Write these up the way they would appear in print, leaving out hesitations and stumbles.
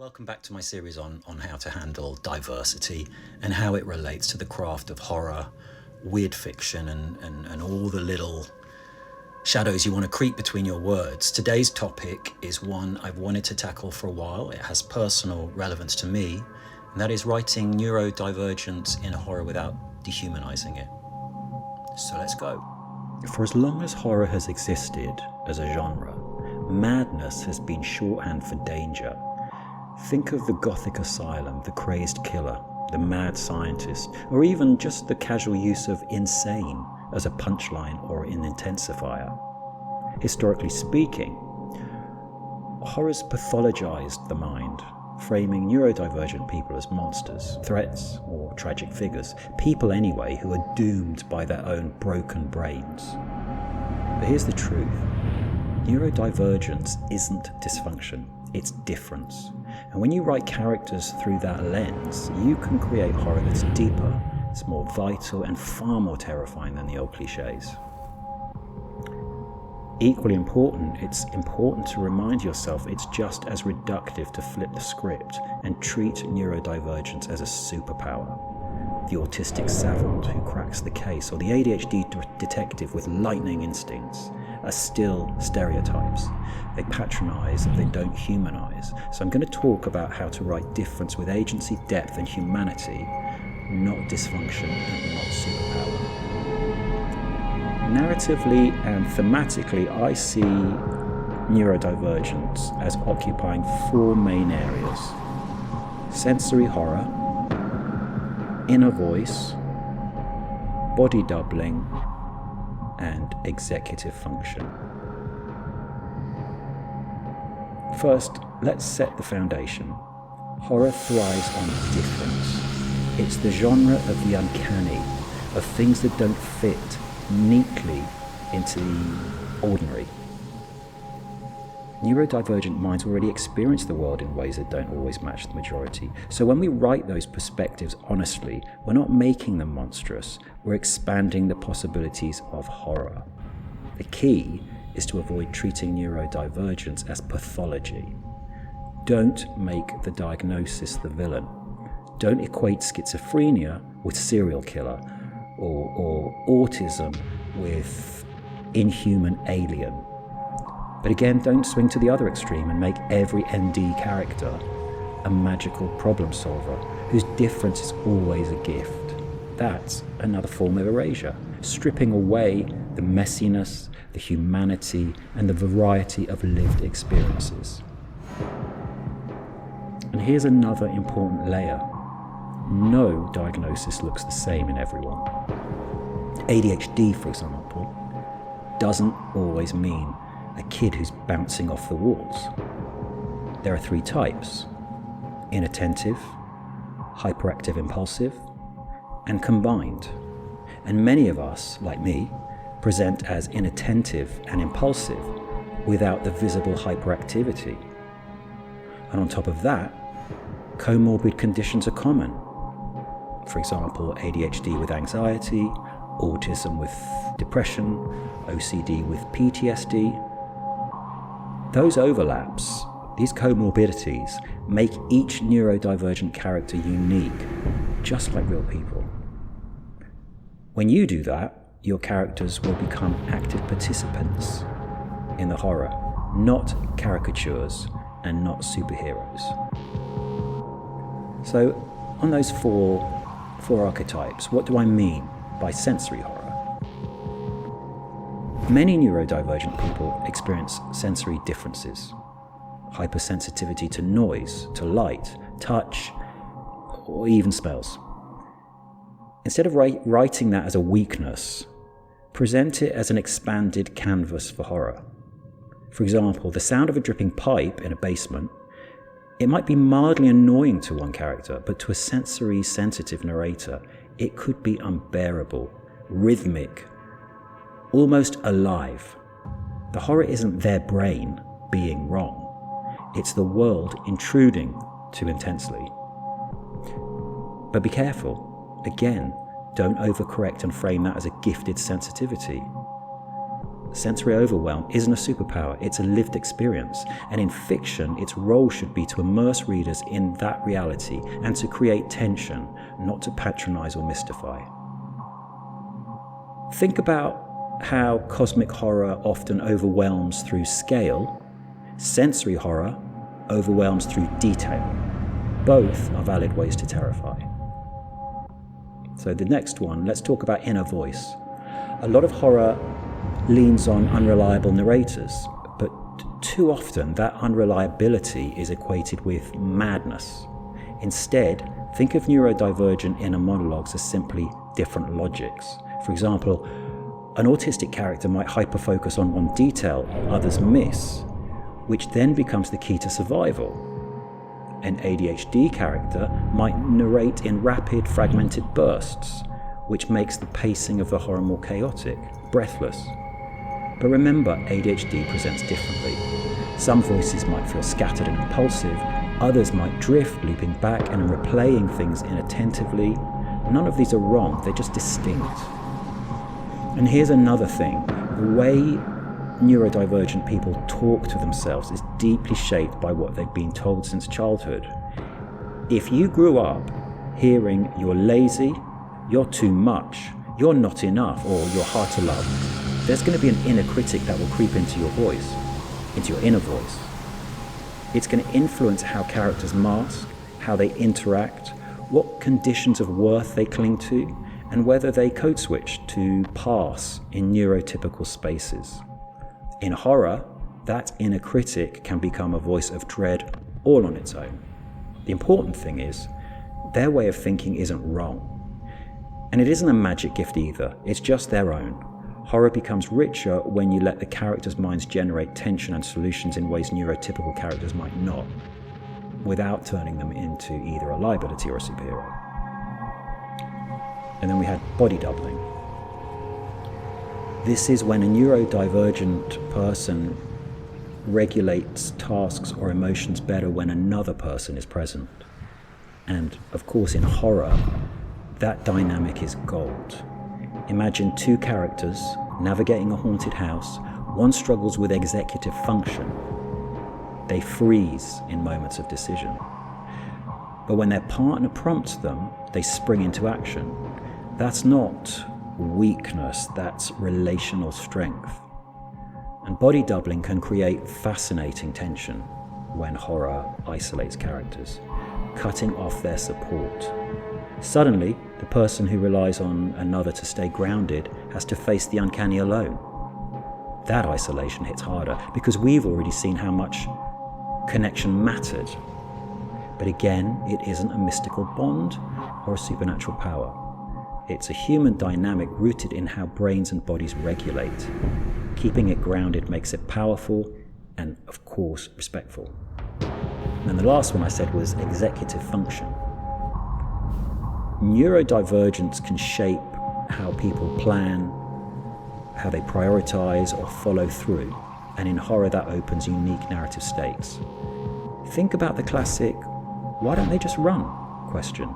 Welcome back to my series on how to handle diversity and how it relates to the craft of horror, weird fiction, and all the little shadows you want to creep between your words. Today's topic is one I've wanted to tackle for a while. It has personal relevance to me, and that is writing neurodivergence in horror without dehumanizing it. So let's go. For as long as horror has existed as a genre, madness has been shorthand for danger. Think of the Gothic asylum, the crazed killer, the mad scientist, or even just the casual use of insane as a punchline or an intensifier. Historically speaking, horror's pathologized the mind, framing neurodivergent people as monsters, threats, or tragic figures, people anyway who are doomed by their own broken brains. But here's the truth. Neurodivergence isn't dysfunction, it's difference. And when you write characters through that lens, you can create horror that's deeper, it's more vital, and far more terrifying than the old cliches. Equally important, it's important to remind yourself it's just as reductive to flip the script and treat neurodivergence as a superpower. The autistic savant who cracks the case, or the ADHD detective with lightning instincts, are still stereotypes. They patronize, they don't humanize. So I'm going to talk about how to write difference with agency, depth, and humanity, not dysfunction and not superpower. Narratively and thematically, I see neurodivergence as occupying four main areas: sensory horror, inner voice, body doubling, and executive function. First, let's set the foundation. Horror thrives on difference. It's the genre of the uncanny, of things that don't fit neatly into the ordinary. Neurodivergent minds already experience the world in ways that don't always match the majority. So when we write those perspectives honestly, we're not making them monstrous, we're expanding the possibilities of horror. The key is to avoid treating neurodivergence as pathology. Don't make the diagnosis the villain. Don't equate schizophrenia with serial killer or autism with inhuman alien. But again, don't swing to the other extreme and make every ND character a magical problem solver whose difference is always a gift. That's another form of erasure, stripping away the messiness, the humanity, and the variety of lived experiences. And here's another important layer. No diagnosis looks the same in everyone. ADHD, for example, doesn't always mean a kid who's bouncing off the walls. There are three types: inattentive, hyperactive impulsive, and combined. And many of us, like me, present as inattentive and impulsive without the visible hyperactivity. And on top of that, comorbid conditions are common. For example, ADHD with anxiety, autism with depression, OCD with PTSD. Those overlaps, these comorbidities, make each neurodivergent character unique, just like real people. When you do that, your characters will become active participants in the horror, not caricatures and not superheroes. So, on those four archetypes, what do I mean by sensory horror? Many neurodivergent people experience sensory differences. Hypersensitivity to noise, to light, touch, or even smells. Instead of writing that as a weakness, present it as an expanded canvas for horror. For example, the sound of a dripping pipe in a basement, it might be mildly annoying to one character, but to a sensory sensitive narrator, it could be unbearable, rhythmic, almost alive. The horror isn't their brain being wrong. It's the world intruding too intensely. But be careful. Again, don't overcorrect and frame that as a gifted sensitivity. sensory overwhelm isn't a superpower, it's a lived experience. And in fiction, its role should be to immerse readers in that reality and to create tension, not to patronize or mystify. Think about how cosmic horror often overwhelms through scale. Sensory horror overwhelms through detail. Both are valid ways to terrify. So the next one, let's talk about inner voice. A lot of horror leans on unreliable narrators, but too often that unreliability is equated with madness. Instead, think of neurodivergent inner monologues as simply different logics. For example, an autistic character might hyperfocus on one detail others miss, which then becomes the key to survival. An ADHD character might narrate in rapid, fragmented bursts, which makes the pacing of the horror more chaotic, breathless. But remember, ADHD presents differently. Some voices might feel scattered and impulsive, others might drift, leaping back and replaying things inattentively. None of these are wrong, they're just distinct. And here's another thing, the way neurodivergent people talk to themselves is deeply shaped by what they've been told since childhood. If you grew up hearing you're lazy, you're too much, you're not enough, or you're hard to love, there's going to be an inner critic that will creep into your voice, into your inner voice. It's going to influence how characters mask, how they interact, what conditions of worth they cling to, and whether they code switch to pass in neurotypical spaces. In horror, that inner critic can become a voice of dread all on its own. The important thing is, their way of thinking isn't wrong. And it isn't a magic gift either, it's just their own. Horror becomes richer when you let the characters' minds generate tension and solutions in ways neurotypical characters might not, without turning them into either a liability or a superhero. And then we had body doubling. This is when a neurodivergent person regulates tasks or emotions better when another person is present. And of course, in horror, that dynamic is gold. Imagine two characters navigating a haunted house. One struggles with executive function. They freeze in moments of decision. But when their partner prompts them, they spring into action. That's not weakness, that's relational strength. And body doubling can create fascinating tension when horror isolates characters, cutting off their support. Suddenly, the person who relies on another to stay grounded has to face the uncanny alone. That isolation hits harder because we've already seen how much connection mattered. But again, it isn't a mystical bond or a supernatural power. It's a human dynamic rooted in how brains and bodies regulate. Keeping it grounded makes it powerful and, of course, respectful. And then the last one I said was executive function. Neurodivergence can shape how people plan, how they prioritize or follow through, and in horror that opens unique narrative stakes. Think about the classic, why don't they just run question.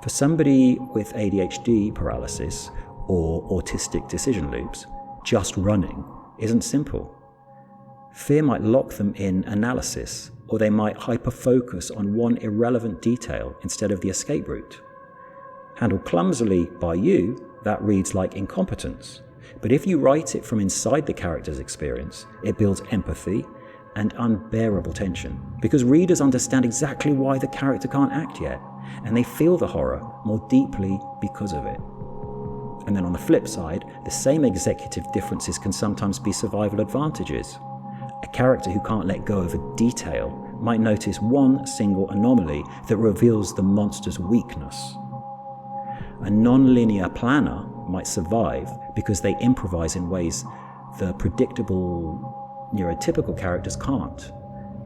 For somebody with ADHD paralysis or autistic decision loops, just running isn't simple. Fear might lock them in analysis, or they might hyper-focus on one irrelevant detail instead of the escape route. Handled clumsily by you, that reads like incompetence. But if you write it from inside the character's experience, it builds empathy and unbearable tension, because readers understand exactly why the character can't act yet, and they feel the horror more deeply because of it. And then on the flip side, the same executive differences can sometimes be survival advantages. A character who can't let go of a detail might notice one single anomaly that reveals the monster's weakness. A non-linear planner might survive because they improvise in ways the predictable neurotypical characters can't.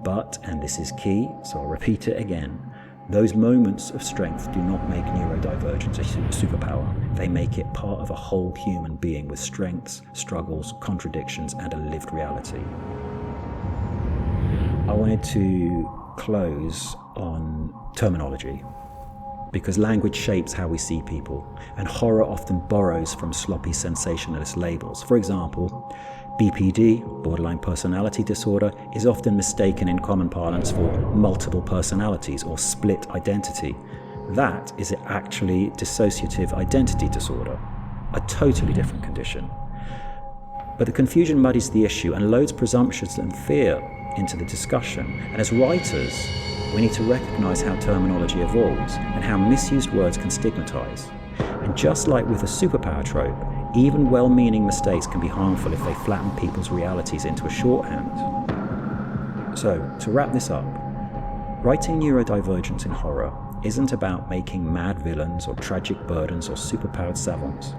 But, and this is key, so I'll repeat it again, those moments of strength do not make neurodivergence a superpower. They make it part of a whole human being with strengths, struggles, contradictions, and a lived reality. I wanted to close on terminology, because language shapes how we see people, and horror often borrows from sloppy sensationalist labels. For example, BPD, borderline personality disorder, is often mistaken in common parlance for multiple personalities or split identity. That is actually dissociative identity disorder, a totally different condition. But the confusion muddies the issue and loads presumptions and fear into the discussion. And as writers, we need to recognize how terminology evolves and how misused words can stigmatize. And just like with a superpower trope, even well-meaning mistakes can be harmful if they flatten people's realities into a shorthand. So, to wrap this up, writing neurodivergence in horror isn't about making mad villains or tragic burdens or superpowered savants.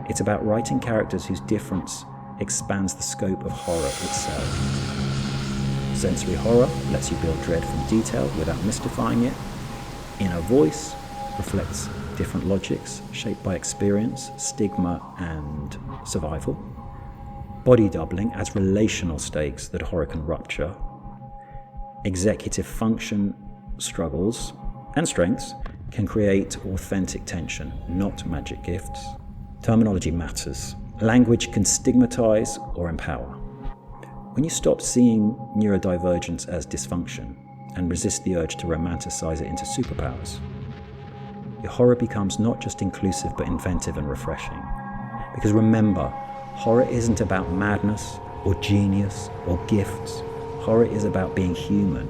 It's about writing characters whose difference expands the scope of horror itself. Sensory horror lets you build dread from detail without mystifying it. Inner voice reflects different logics shaped by experience, stigma, and survival. Body doubling adds relational stakes that horror can rupture. Executive function struggles and strengths can create authentic tension, not magic gifts. Terminology matters. Language can stigmatize or empower. When you stop seeing neurodivergence as dysfunction and resist the urge to romanticize it into superpowers, your horror becomes not just inclusive but inventive and refreshing. Because remember, horror isn't about madness or genius or gifts. Horror is about being human,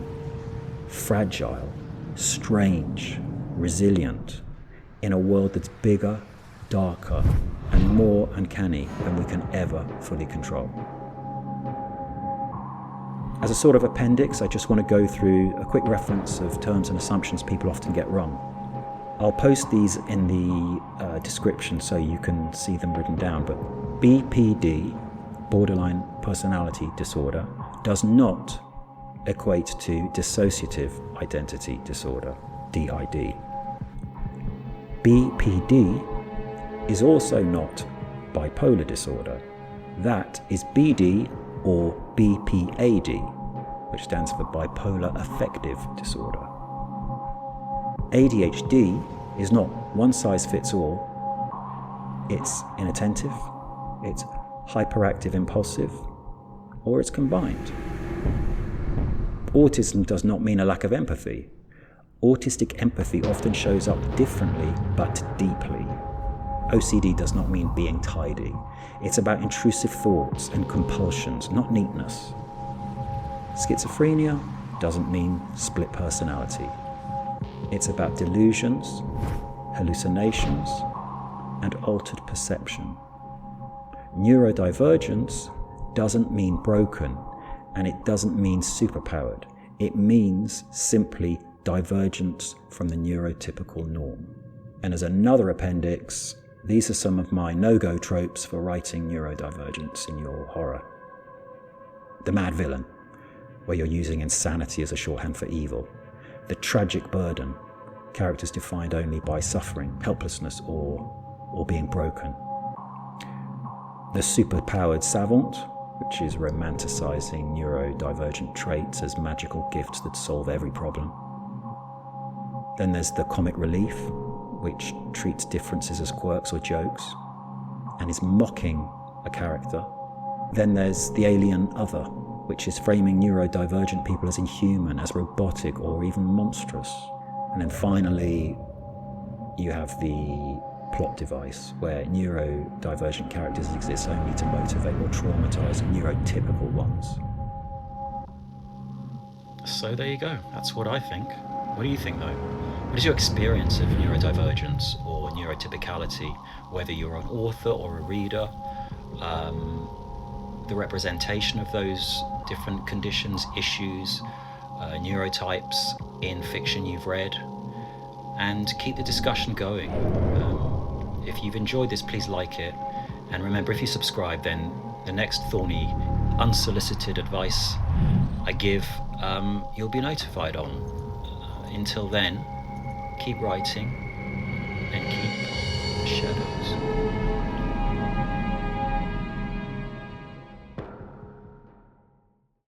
fragile, strange, resilient, in a world that's bigger, darker, and more uncanny than we can ever fully control. As a sort of appendix, I just want to go through a quick reference of terms and assumptions people often get wrong. I'll post these in the description so you can see them written down, but BPD, borderline personality disorder, does not equate to dissociative identity disorder, DID. BPD is also not bipolar disorder. That is BD or BPAD, which stands for bipolar affective disorder. ADHD is not one size fits all. It's inattentive, it's hyperactive impulsive, or it's combined. Autism does not mean a lack of empathy. Autistic empathy often shows up differently but deeply. OCD does not mean being tidy. It's about intrusive thoughts and compulsions, not neatness. Schizophrenia doesn't mean split personality. It's about delusions, hallucinations, and altered perception. Neurodivergence doesn't mean broken, and it doesn't mean superpowered. It means simply divergence from the neurotypical norm. And as another appendix, these are some of my no-go tropes for writing neurodivergence in your horror. The mad villain, where you're using insanity as a shorthand for evil. The tragic burden, characters defined only by suffering, helplessness, or being broken. The superpowered savant, which is romanticizing neurodivergent traits as magical gifts that solve every problem. Then there's the comic relief, which treats differences as quirks or jokes, and is mocking a character. Then there's the alien other, which is framing neurodivergent people as inhuman, as robotic, or even monstrous. And then finally, you have the plot device, where neurodivergent characters exist only to motivate or traumatize neurotypical ones. So there you go. That's what I think. What do you think, though? What is your experience of neurodivergence or neurotypicality, whether you're an author or a reader? The representation of those different conditions, issues, neurotypes in fiction you've read, and keep the discussion going. If you've enjoyed this, please like it, and remember, if you subscribe, then the next thorny, unsolicited advice I give, you'll be notified on. Until then, keep writing and keep shadows.